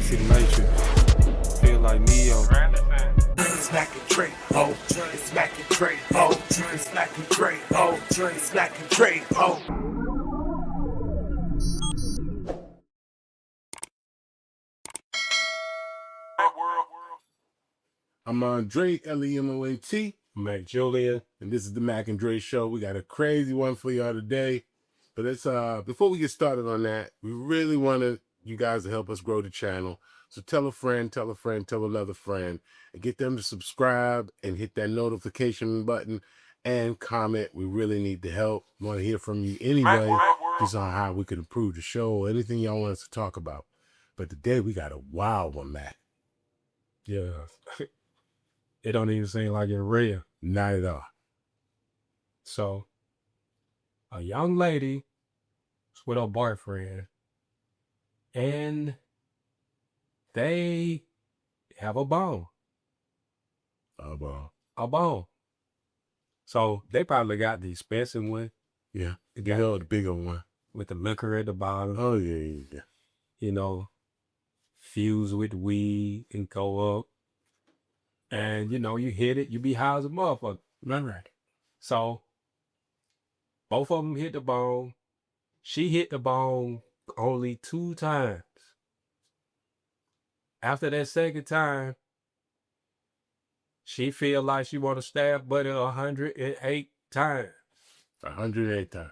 See the Matrix. Feel like Neo. It's Mac Dre, oh, it's Mac Dre, oh, it's Mac Dre, oh, it's Mac Dre, oh. I'm Dre, Him108, Mac Julian. and this is the Mac and Dre Show. We got a crazy one for y'all today. But it's before we get started on that, we really wanted you guys to help us grow the channel. So tell a friend, tell another friend, and get them to subscribe and hit that notification button and comment. We really need the help. We want to hear from you anyway, just on how we can improve the show or anything y'all want us to talk about. But today we got a wild one, Mac. Yeah. It don't even seem like it's real. Not at all. So, a young lady is with her boyfriend, and they have a bone. A bone. So, they probably got the expensive one. Yeah. The bigger one. With the liquor at the bottom. Oh, yeah. You know, fuse with weed and go up. And, you know, you hit it, you be high as a motherfucker. Right. So, both of them hit the bone. She hit the bone only 2 times. After that second time, she feel like she want to stab Buddy 108 times. 108 times.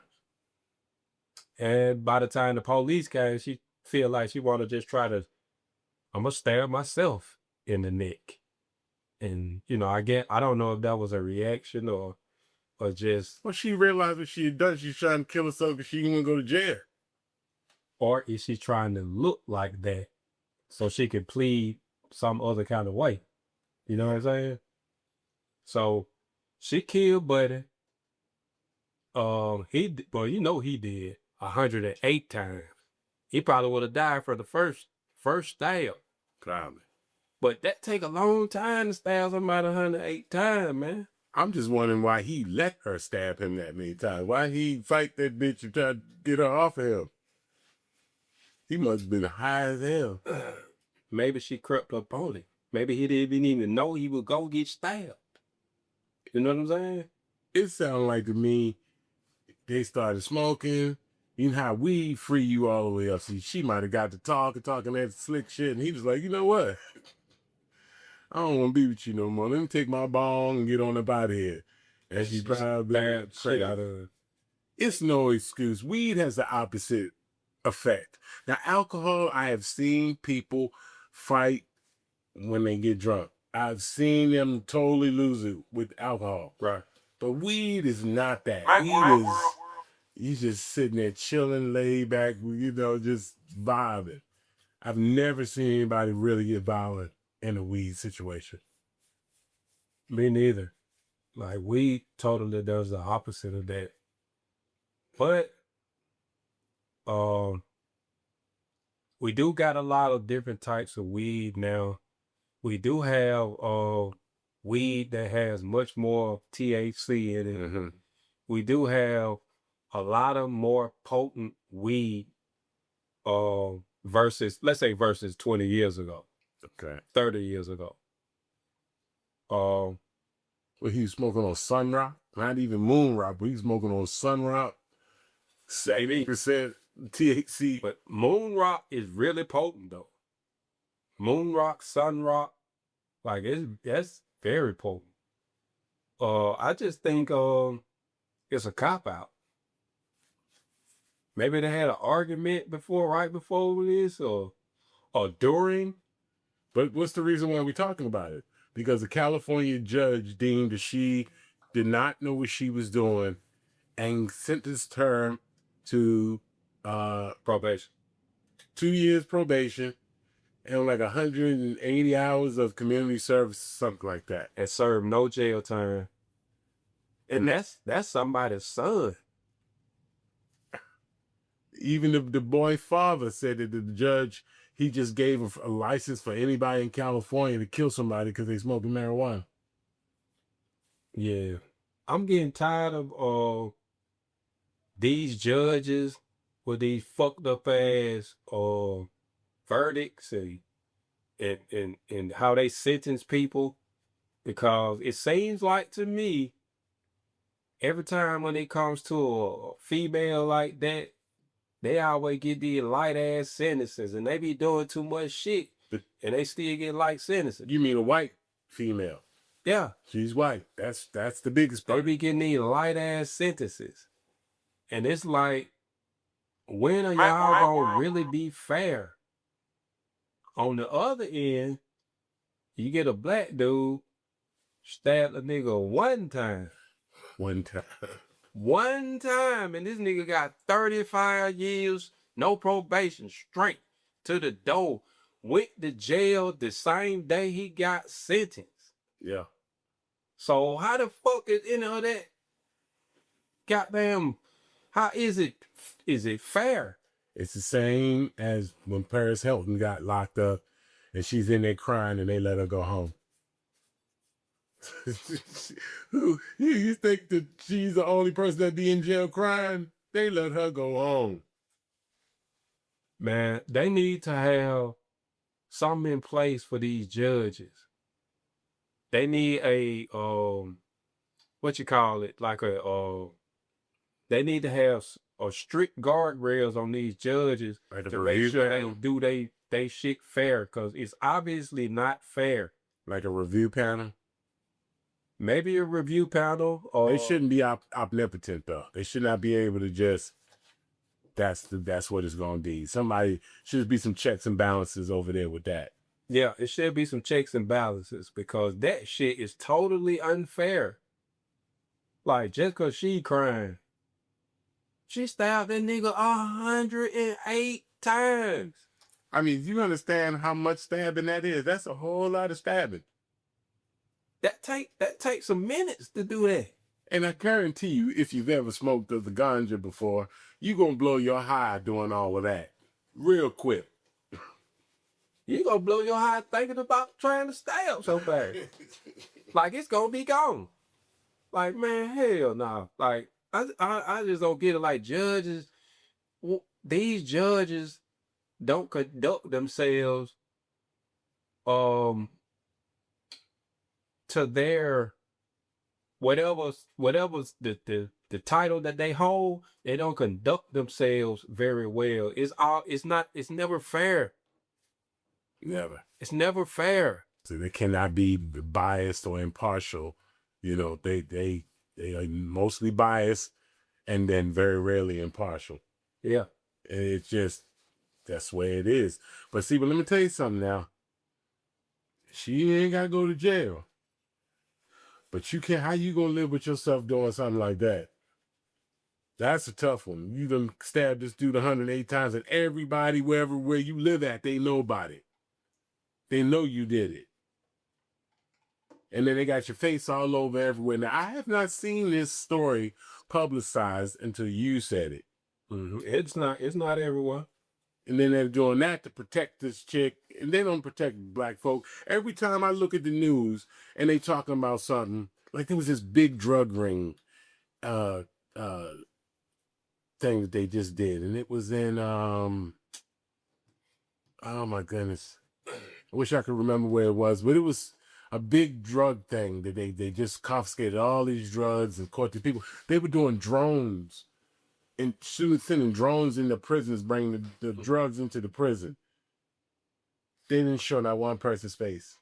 And by the time the police came, she feel like she want to just try to, I'm going to stab myself in the neck. And, you know, I don't know if that was a reaction or just... Well, she realized what she had done. She's trying to kill herself because she didn't want to go to jail. Or is she trying to look like that so she could plead some other kind of way? You know what I'm saying? So she killed Buddy. You know he did 108 times. He probably would have died for the first stab. Probably. But that take a long time to stab somebody 108 times, man. I'm just wondering why he let her stab him that many times. Why he fight that bitch and try to get her off of him? He must have been high as hell. Maybe she crept up on him. Maybe he didn't even know he would go get stabbed. You know what I'm saying? It sounded like to me, they started smoking. You know how weed free you all the way up. See, she might have got to talking that slick shit, and he was like, you know what? I don't want to be with you no more. Let me take my bong and get on up out of here. And she probably bad shit out of her. It's no excuse. Weed has the opposite effect. Now, alcohol, I have seen people fight when they get drunk. I've seen them totally lose it with alcohol. Right. But weed is not that. Weed is, you just sitting there chilling, laid back, you know, just vibing. I've never seen anybody really get violent in a weed situation. Me neither. Like, weed totally does the opposite of that. But we do got a lot of different types of weed now. We do have weed that has much more THC in it. Mm-hmm. We do have a lot of more potent weed versus 20 years ago. Okay. 30 years ago. Well, he was smoking on Sun Rock, not even Moon Rock, but he's smoking on Sun Rock. 70% THC. But Moon Rock is really potent though. Moon Rock, Sun Rock, like that's very potent. I just think it's a cop out. Maybe they had an argument right before this or during. But what's the reason why we're talking about it? Because a California judge deemed that she did not know what she was doing and sentenced her to Probation. 2 years probation and like 180 hours of community service, something like that. And served no jail time. And that's somebody's son. Even the boy father said that the judge, he just gave a license for anybody in California to kill somebody because they smoking marijuana. Yeah. I'm getting tired of these judges with these fucked up ass verdicts and and how they sentence people, because it seems like to me every time when it comes to a female like that, they always get these light ass sentences, and they be doing too much shit, and they still get light sentences. You mean a white female? Yeah, She's white. That's the biggest they part. be getting these light ass sentences, and it's like, when are y'all gonna really be fair? On the other end, you get a black dude stab a nigga one time. One time. One time, and this nigga got 35 years, no probation, straight to the door. Went to jail the same day he got sentenced. Yeah. So how the fuck is any of that? Goddamn, how is it? Is it fair? It's the same as when Paris Hilton got locked up and she's in there crying and they let her go home. You think that she's the only person that be in jail crying? They let her go home. Man, they need to have something in place for these judges. They need a what you call it, like a they need to have a strict guardrails on these judges Like to make sure they do they shit fair, because it's obviously not fair. Like a review panel. Maybe a review panel, or They shouldn't be omnipotent though. They should not be able to just. That's what it's gonna be. Somebody should be some checks and balances over there with that. yeah, it should be some checks and balances, because that shit is totally unfair. Like, just cause she crying, she stabbed that nigga 108 times. I mean, you understand how much stabbing that is? That's a whole lot of stabbing. That takes some minutes to do that. And I guarantee you, if you've ever smoked the ganja before, you're going to blow your high doing all of that real quick. You gonna blow your high thinking about trying to stab somebody. Like, it's gonna be gone. Like, man, hell no. Like, I just don't get it. Like, judges, these judges don't conduct themselves to their whatever's the title that they hold. They don't conduct themselves very well. It's never fair. Never. It's never fair. So they cannot be biased or impartial. You know, they are mostly biased and then very rarely impartial. Yeah. And it's just, that's the way it is. But see, but let me tell you something now. She ain't got to go to jail. But you can't, how you going to live with yourself doing something like that? That's a tough one. You done stabbed this dude 108 times, and everybody, where you live at, they know about it. They know you did it. And then they got your face all over everywhere. Now, I have not seen this story publicized until you said it. Mm-hmm. It's not everyone. And then they're doing that to protect this chick, and they don't protect black folk. Every time I look at the news and they talking about something, like there was this big drug ring thing that they just did, and it was in oh my goodness, I wish I could remember where it was, but it was a big drug thing that they just confiscated all these drugs and caught the people. They were doing drones and sending drones into prisons, bringing the drugs into the prison. They didn't show not one person's face.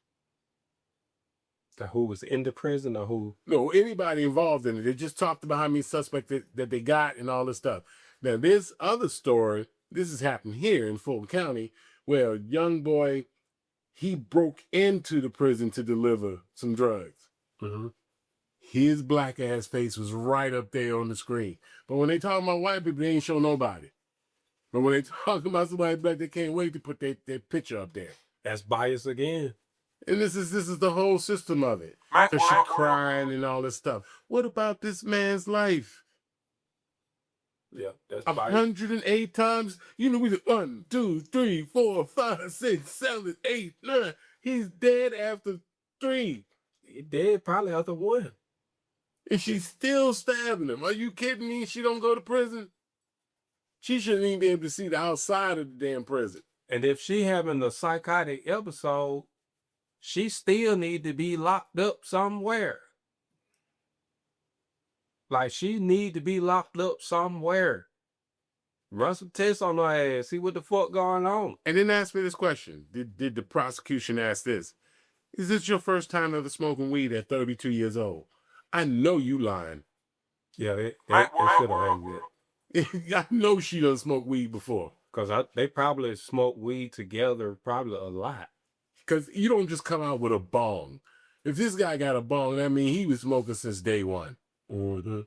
Who was in the prison or who? No, anybody involved in it. They just talked about how many suspects that they got and all this stuff. Now, this other story, this has happened here in Fulton County, where a young boy, he broke into the prison to deliver some drugs. Mm-hmm. His black ass face was right up there on the screen. But when they talk about white people, they ain't show nobody. But when they talk about somebody black, they can't wait to put their picture up there. That's bias again. And this is the whole system of it. Because she's crying and all this stuff. What about this man's life? Yeah, that's bias. 108 times. You know, we did 1, 2, 3, 4, 5, 6, 7, 8, 9. He's dead after 3. He dead probably after 1. And she's still stabbing him. Are you kidding me? She don't go to prison? She shouldn't even be able to see the outside of the damn prison. And if she having a psychotic episode, she still need to be locked up somewhere. Like, she need to be locked up somewhere. Run some tests on her ass. See what the fuck going on. And then ask me this question. Did the prosecution ask this? Is this your first time ever smoking weed at 32 years old? I know you lying. Yeah, they should have hanged it. I know she done smoked weed before. Because they probably smoke weed together probably a lot. Because you don't just come out with a bong. If this guy got a bong, that means he was smoking since day one. Mm-hmm.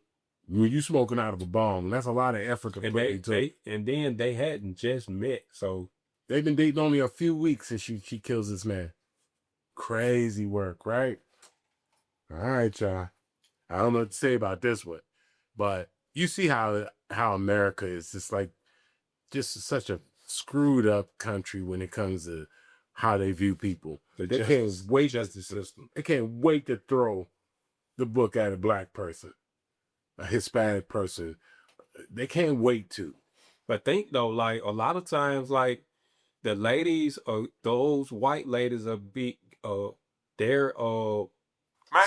When you smoking out of a bong, that's a lot of effort to put into it. And then they hadn't just met, so they've been dating only a few weeks since she kills this man. Crazy work, right? All right, y'all. I don't know what to say about this one, but you see how America is just such a screwed up country when it comes to how they view people. They can't wait justice system. They can't wait to throw the book at a black person, a Hispanic person. They can't wait to. But think though, like a lot of times, like the ladies or those white ladies are their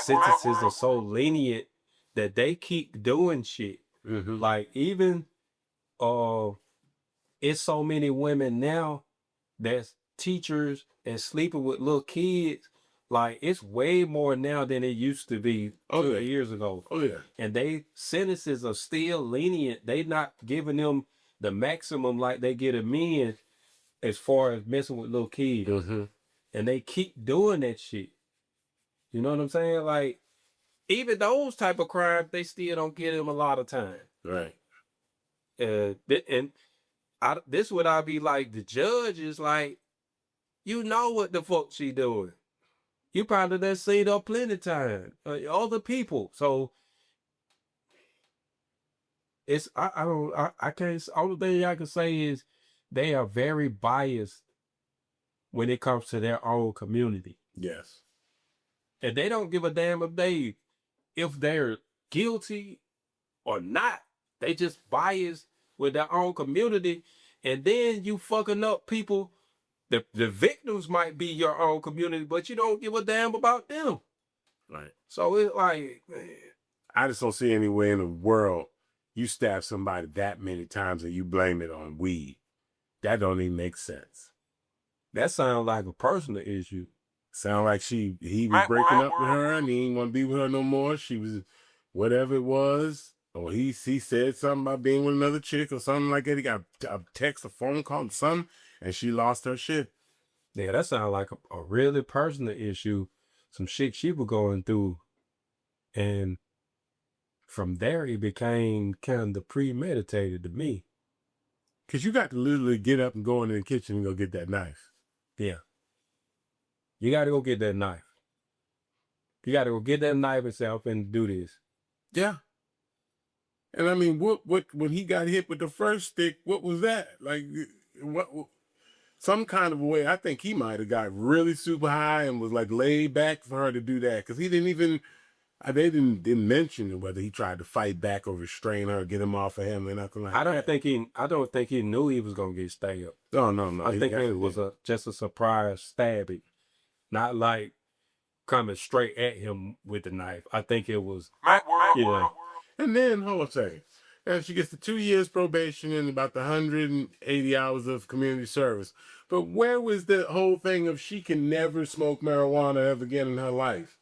sentences are so lenient that they keep doing shit. Mm-hmm. Like even it's so many women now that's teachers and sleeping with little kids. Like it's way more now than it used to be 2 years ago. Oh yeah. And they sentences are still lenient. They not giving them the maximum like they get a men as far as messing with little kids. Mm-hmm. And they keep doing that shit. You know what I'm saying? Like even those type of crimes, they still don't get them a lot of time. Right. This would I be like, the judge is like, you know what the fuck she doing. You probably done seen her plenty of time. Other people. So it's I can't. Only thing I can say is they are very biased when it comes to their own community. Yes. And they don't give a damn if they're guilty or not. They just biased with their own community. And then you fucking up people. The victims might be your own community, but you don't give a damn about them. Right. So it's like, man. I just don't see any way in the world you stab somebody that many times and you blame it on weed. That don't even make sense. That sounds like a personal issue. Sound like he was breaking up with her and he didn't want to be with her no more. She was whatever it was. Or he said something about being with another chick or something like that. He got a text, a phone call, something, and she lost her shit. Yeah, that sounds like a really personal issue. Some shit she was going through. And from there, it became kind of premeditated to me. Because you got to literally get up and go into the kitchen and go get that knife. Yeah. You got to go get that knife. You got to go get that knife and say, I'm finna do this. Yeah. And I mean, what when he got hit with the first stick, what was that? Like, what some kind of way, I think he might have got really super high and was like laid back for her to do that. Because he didn't even, they didn't mention whether he tried to fight back or restrain her, get him off of him or nothing like that. I don't think he knew he was going to get stabbed. Oh, no. I think it was just a surprise stabbing. Not like coming straight at him with the knife. I think it was, yeah. And then, hold on a second. And she gets the 2 years probation and about the 180 hours of community service. But where was the whole thing of she can never smoke marijuana ever again in her life?